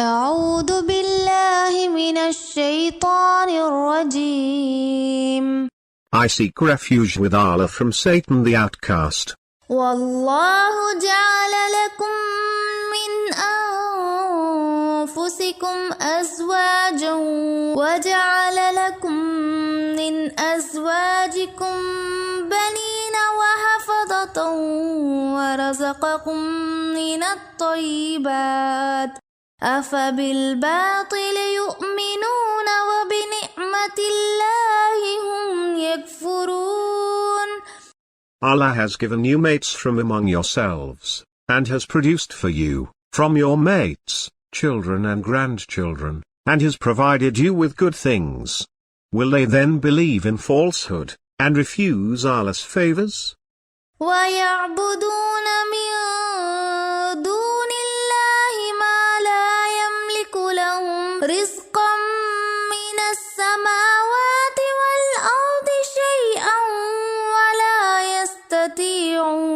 أعوذ بالله من الشيطان الرجيم. I seek refuge with Allah from Satan the outcast. والله جعل لكم من أنفسكم أزواجا وجعل لكم من أزواجكم بنين وحفظة ورزقكم من الطيبات أفبالباطل يؤمنون وبنعمة الله هم يكفرون. Allah has given you mates from among yourselves, and has produced for you, from your mates, children and grandchildren, and has provided you with good things. Will they then believe in falsehood, and refuse Allah's favors? وَيَعْبُدُونَ مِن دُونِ اللَّهِ مَا لَا يَمْلِكُ لَهُمْ رِزْقًا مِنَ السَّمَاوَاتِ وَالْأَرْضِ شَيْئًا وَلَا يَسْتَطِيعُونَ.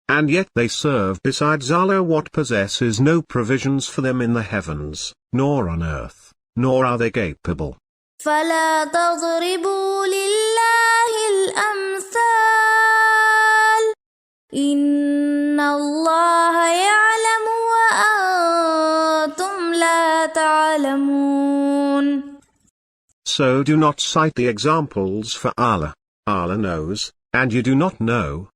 And yet they serve besides Allah what possesses no provisions for them in the heavens, nor on earth, nor are they capable. فَلَا تَضْرِبُوا لِلَّهِ الْأَمْثَالَ إِنَّ اللَّهَ يَعْلَمُ وَأَنْتُمْ لَا تَعْلَمُونَ. So do not cite the examples for Allah. Allah knows, and you do not know.